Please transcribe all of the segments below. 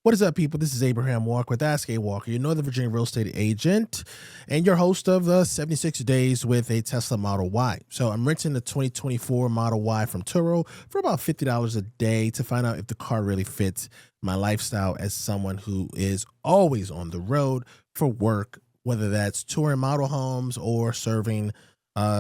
What is up, people? This is Abraham Walker with Ask A Walker, your Northern Virginia real estate agent, and your host of the 76 Days with a Tesla Model Y. So I'm renting the 2024 Model Y from Turo for about $50 a day to find out if the car really fits my lifestyle as someone who is always on the road for work, whether that's touring model homes or serving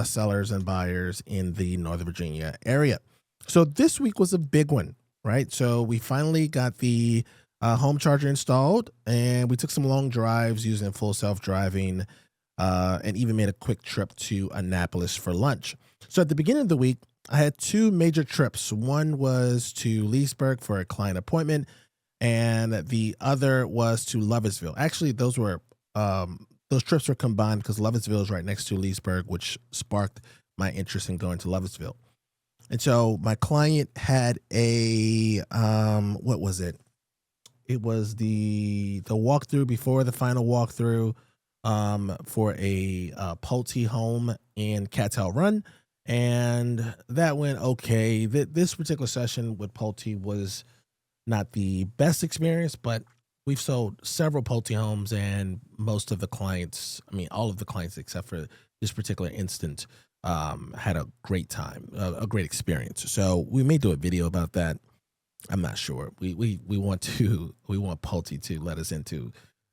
sellers and buyers in the Northern Virginia area. So this week was a big one, right? So we finally got the home charger installed, and we took some long drives using full self-driving, and even made a quick trip to Annapolis for lunch. So at the beginning of the week, I had two major trips. One was to Leesburg for a client appointment, and the other was to Lovettsville. Actually, those trips were combined because Lovettsville is right next to Leesburg, which sparked my interest in going to Lovettsville. And so my client had a what was it? It was the walkthrough before the final walkthrough for a Pulte home in Cattell Run, and that went okay. This particular session with Pulte was not the best experience, but we've sold several Pulte homes, and most of the clients, I mean, all of the clients except for this particular instance, had a great time, a great experience. So we may do a video about that. I'm not sure. We want Pulte to let us into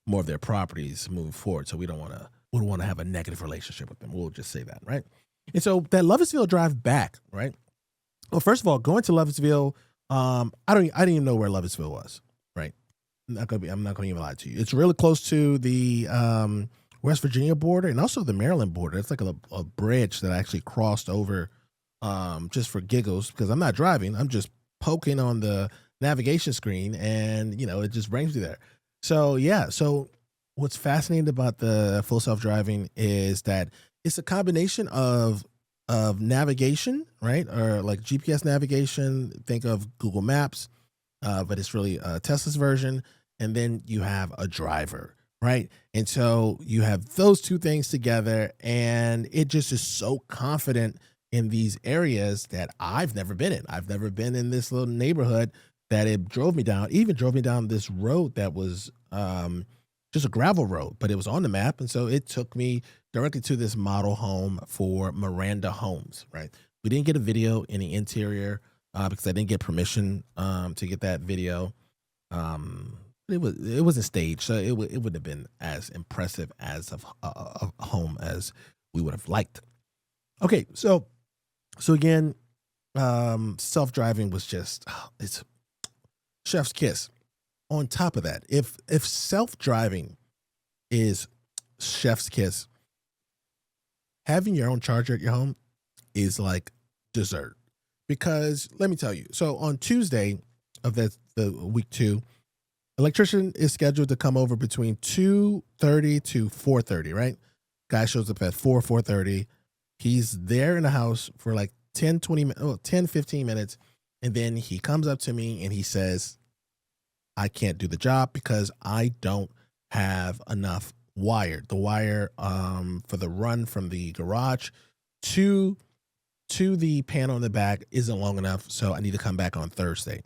more of their properties moving forward. So we don't want to have a negative relationship with them. We'll just say that, right? And so that Lovettsville drive back, right? Well, first of all, going to Lovettsville, I didn't even know where Lovettsville was, right? I'm not gonna even lie to you. It's really close to the West Virginia border and also the Maryland border. It's like a bridge that I actually crossed over just for giggles, because I'm not driving. I'm just poking on the navigation screen, and it just brings me there. So yeah, so what's fascinating about the full self-driving is that it's a combination of navigation, right? Or like GPS navigation, think of Google Maps, but it's really Tesla's version. And then you have a driver, right? And so you have those two things together, and it just is so confident in these areas that I've never been in. I've never been in this little neighborhood that it drove me down, even drove me down this road that was just a gravel road, but it was on the map. And so it took me directly to this model home for Miranda Homes, right? We didn't get a video in the interior because I didn't get permission to get that video. It wasn't staged, so it wouldn't have been as impressive as a home as we would have liked. Okay, so again, self-driving was just, it's chef's kiss. On top of that, if self-driving is chef's kiss, having your own charger at your home is like dessert. Because let me tell you, so on Tuesday of the week 2, electrician is scheduled to come over between 2:30 to 4:30, right? Guy shows up at 4:30. He's there in the house for like 10, 15 minutes. And then he comes up to me and he says, I can't do the job because I don't have enough wire. The wire for the run from the garage to the panel in the back isn't long enough. So I need to come back on Thursday.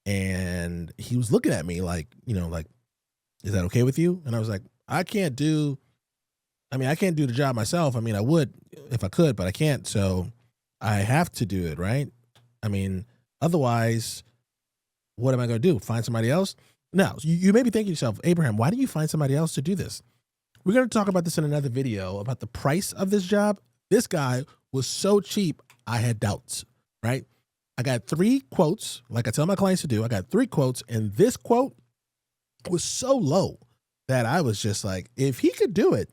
And he was looking at me like, is that okay with you? And I was like, I can't do the job myself. I mean, I would if I could, but I can't. So I have to do it, right? I mean, otherwise, what am I going to do? Find somebody else? Now, you may be thinking to yourself, Abraham, why didn't you find somebody else to do this? We're going to talk about this in another video about the price of this job. This guy was so cheap, I had doubts, right? I got 3 quotes, like I tell my clients to do. I got 3 quotes, and this quote was so low that I was just like, if he could do it,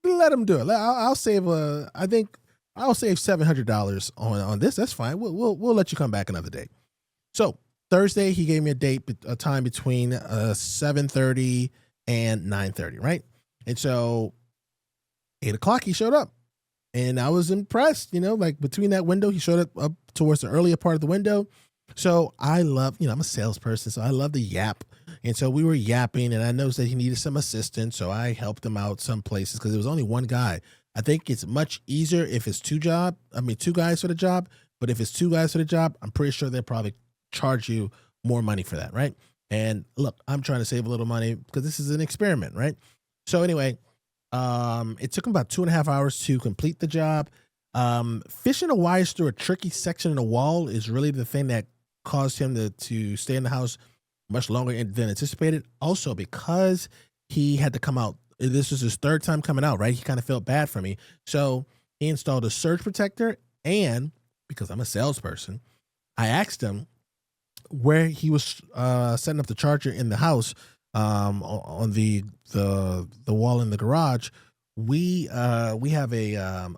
let him do it. I'll save $700 on this. That's fine. We'll let you come back another day. So Thursday, he gave me a time between 7:30 and 9:30, right? And so 8 o'clock, he showed up, and I was impressed. Like between that window, he showed up towards the earlier part of the window. So I love, I'm a salesperson, so I love to yap. And so we were yapping, and I noticed that he needed some assistance. So I helped him out some places because there was only one guy. I think it's much easier if it's 2 guys for the job. But if it's 2 guys for the job, I'm pretty sure they'll probably charge you more money for that, right? And look, I'm trying to save a little money because this is an experiment, right? So anyway, it took him about 2.5 hours to complete the job. Fishing the wires through a tricky section in the wall is really the thing that caused him to stay in the house much longer than anticipated. Also, because he had to come out, this was his third time coming out, right? He kind of felt bad for me. So he installed a surge protector, and because I'm a salesperson, I asked him where he was setting up the charger in the house, on the wall in the garage. We have a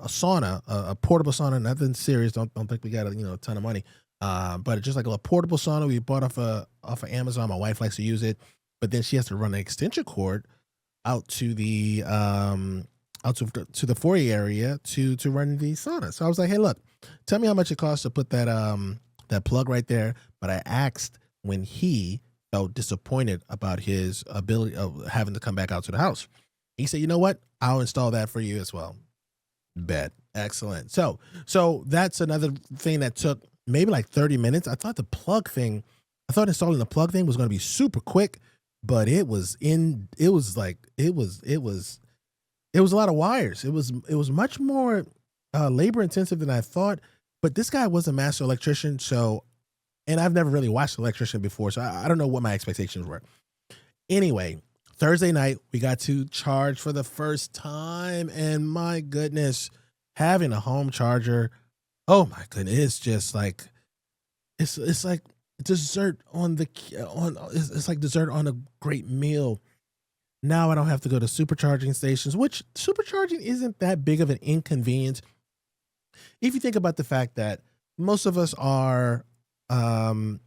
sauna, a portable sauna, nothing serious. Don't think we got a ton of money, but it's just like a portable sauna we bought off of Amazon. My wife likes to use it, but then she has to run an extension cord out to the foyer area to run the sauna. So I was like, hey, look, tell me how much it costs to put that plug right there. But I asked when he felt disappointed about his ability of having to come back out to the house. He said, you know what? I'll install that for you as well. Bet. Excellent. So that's another thing that took maybe like 30 minutes. I thought installing the plug thing was going to be super quick, but it was a lot of wires. It was much more labor intensive than I thought, but this guy was a master electrician. And I've never really watched an electrician before, so I don't know what my expectations were. Anyway, Thursday night, we got to charge for the first time, and my goodness, having a home charger, oh my goodness, it's just like, it's like dessert it's like dessert on a great meal. Now I don't have to go to supercharging stations, which supercharging isn't that big of an inconvenience. If you think about the fact that most of us are, when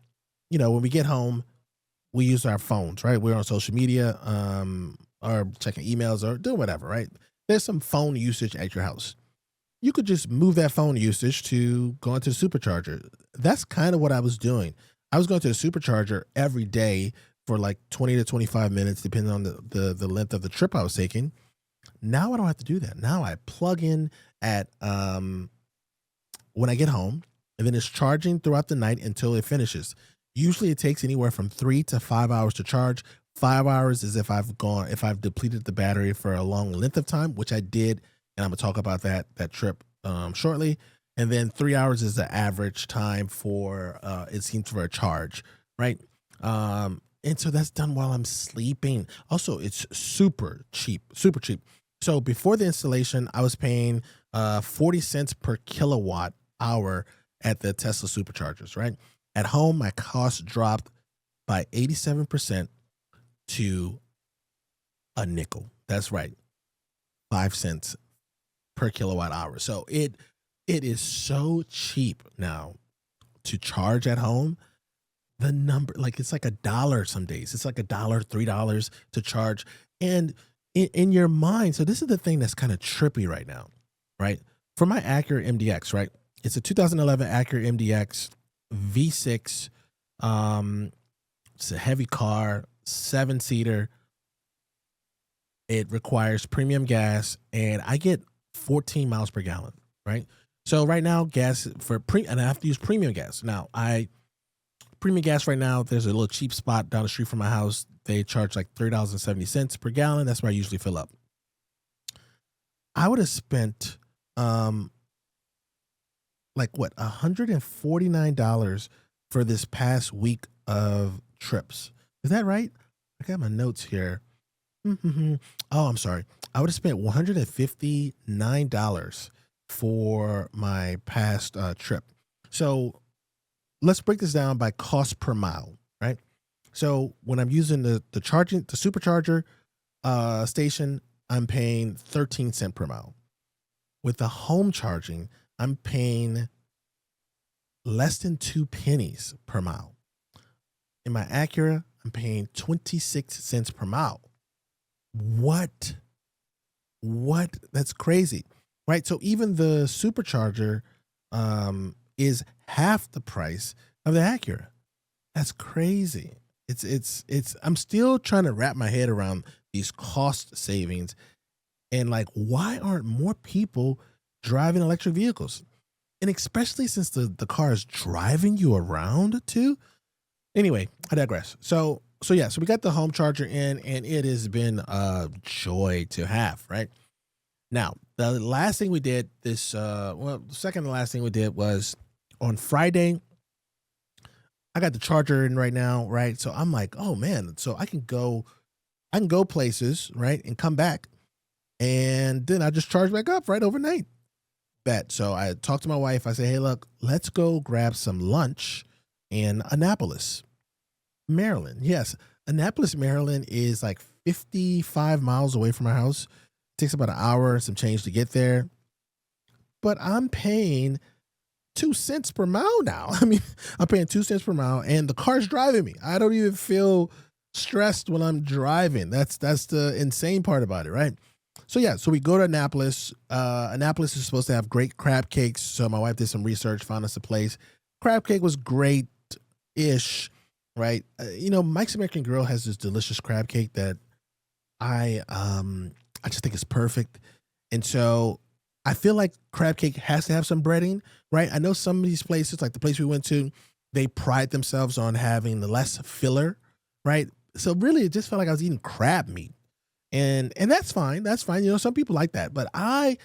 we get home, we use our phones, right? We're on social media, or checking emails or doing whatever, right? There's some phone usage at your house. You could just move that phone usage to going to the supercharger. That's kind of what I was doing. I was going to the supercharger every day for like 20 to 25 minutes, depending on the length of the trip I was taking. Now I don't have to do that. Now I plug in at when I get home, and then it's charging throughout the night until it finishes. Usually it takes anywhere from 3 to 5 hours to charge. 5 hours is if I've depleted the battery for a long length of time, which I did, and I'm gonna talk about that trip shortly. And then 3 hours is the average time for it seems for a charge, right? And so that's done while I'm sleeping. Also, it's super cheap. So before the installation, I was paying 40 cents per kilowatt hour at the Tesla Superchargers, right? At home, my cost dropped by 87% to a nickel. That's right, 5 cents per kilowatt hour. So it is so cheap now to charge at home. The number, like, it's like $1 some days. It's like $1, $3 to charge. And in your mind, so this is the thing that's kind of trippy right now, right? For my Acura MDX, right? It's a 2011 Acura MDX V6. It's a heavy car, 7-seater. It requires premium gas, and I get 14 miles per gallon, right? So right now, gas and I have to use premium gas. Now, premium gas right now, there's a little cheap spot down the street from my house. They charge like $3.70 per gallon. That's where I usually fill up. I would have spent $149 for this past week of trips. Is that right? I got my notes here. Oh, I'm sorry. I would have spent $159 for my past trip. So let's break this down by cost per mile, right? So when I'm using the supercharger station, I'm paying 13 cents per mile. With the home charging, I'm paying less than 2 pennies per mile. In my Acura, I'm paying 26 cents per mile. What? That's crazy, right? So even the supercharger is half the price of the Acura. That's crazy. It's I'm still trying to wrap my head around these cost savings, and like, why aren't more people driving electric vehicles? And especially since the car is driving you around too. Anyway, I digress. So So we got the home charger in, and it has been a joy to have, right? Now, the last thing we did the second to last thing we did was on Friday. I got the charger in right now, right? So I'm like, oh man, so I can go places, right, and come back, and then I just charge back up right overnight. Bet. So I talked to my wife. I said, hey, look, let's go grab some lunch in Annapolis, Maryland. Yes, Annapolis, Maryland is like 55 miles away from my house. It takes about an hour and some change to get there, but I'm paying 2 cents per mile now. I mean, I'm paying 2 cents per mile, and the car's driving me. I don't even feel stressed when I'm driving. That's the insane part about it, right? So we go to Annapolis. Annapolis is supposed to have great crab cakes. So my wife did some research, found us a place. Crab cake was great-ish, right? Mike's American Grill has this delicious crab cake that I just think is perfect. And so I feel like crab cake has to have some breading, right? I know some of these places, like the place we went to, they pride themselves on having the less filler, right? So really, it just felt like I was eating crab meat, and that's fine. That's fine. Some people like that, but I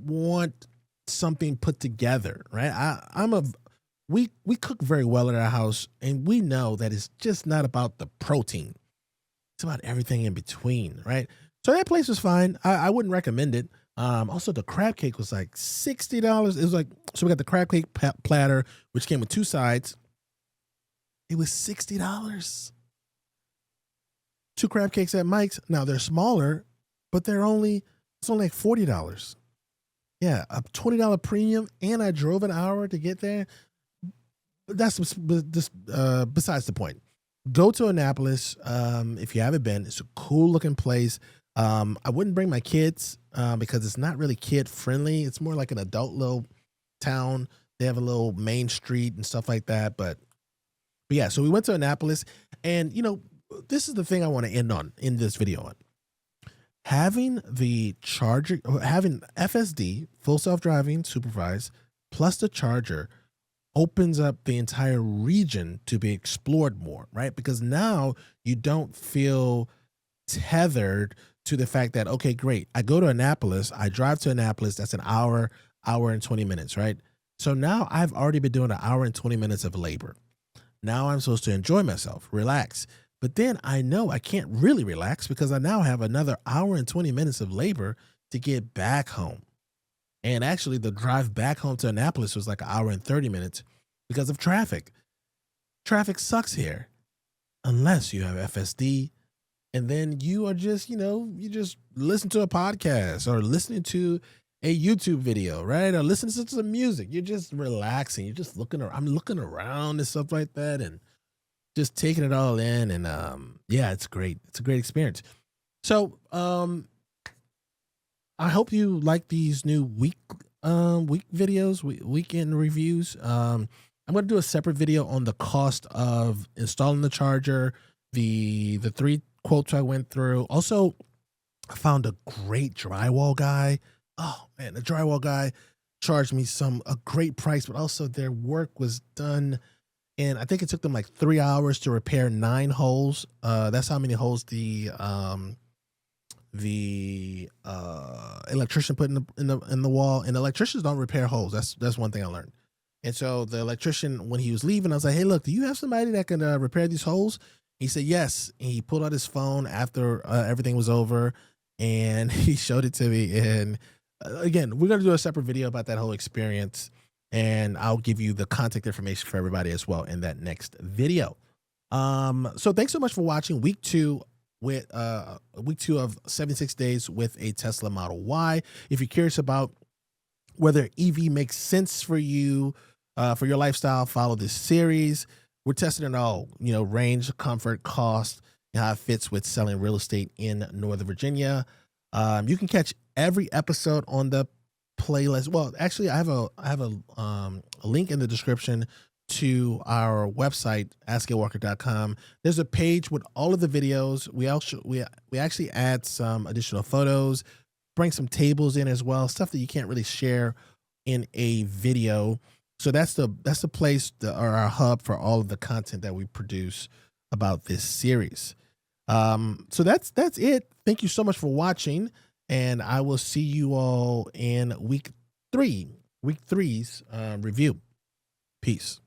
want something put together, right? We cook very well at our house, and we know that it's just not about the protein. It's about everything in between, right? So that place was fine. I wouldn't recommend it. Also, the crab cake was like $60. It was like, so we got the crab cake platter, which came with 2 sides. It was $60. 2 crab cakes at Mike's. Now they're smaller, but it's only like $40. Yeah, a $20 premium, and I drove an hour to get there. That's besides the point. Go to Annapolis if you haven't been. It's a cool looking place. I wouldn't bring my kids because it's not really kid friendly. It's more like an adult little town. They have a little main street and stuff like that. But yeah, so we went to Annapolis, and this is the thing I want to end on in this video on. Having the charger, having FSD, full self-driving supervised, plus the charger opens up the entire region to be explored more, right? Because now you don't feel tethered to the fact that, okay, great, I go to Annapolis, I drive to Annapolis, that's an hour and 20 minutes, right? So now I've already been doing an hour and 20 minutes of labor. Now I'm supposed to enjoy myself, relax. But then I know I can't really relax because I now have another hour and 20 minutes of labor to get back home. And actually, the drive back home to Annapolis was like an hour and 30 minutes because of traffic. Traffic sucks here unless you have FSD. And then you are just, you just listen to a podcast or listening to a YouTube video, right? Or listening to some music. You're just relaxing. You're just looking around. I'm looking around and stuff like that, and just taking it all in. And yeah, it's great. It's a great experience. So I hope you like these new week videos, weekend reviews. I'm going to do a separate video on the cost of installing the charger, the 3 quotes I went through. Also, I found a great drywall guy. Oh man, the drywall guy charged me a great price, but also their work was done, and I think it took them like 3 hours to repair 9 holes. That's how many holes the electrician put in the wall. And electricians don't repair holes. That's one thing I learned. And so the electrician, when he was leaving, I was like, hey, look, do you have somebody that can repair these holes? He said yes. And he pulled out his phone after everything was over, and he showed it to me. And again, we're going to do a separate video about that whole experience, and I'll give you the contact information for everybody as well in that next video. So thanks so much for watching week 2 of 76 days with a Tesla Model Y. If you're curious about whether EV makes sense for you, for your lifestyle, follow this series. We're testing it all, range, comfort, cost, and how it fits with selling real estate in Northern Virginia. You can catch every episode on the playlist. Well, actually, I have a link in the description to our website, @skiwalker.com. There's a page with all of the videos. We actually add some additional photos, bring some tables in as well, stuff that you can't really share in a video. So that's the place or our hub for all of the content that we produce about this series. So that's it. Thank you so much for watching, and I will see you all in week three's review. Peace.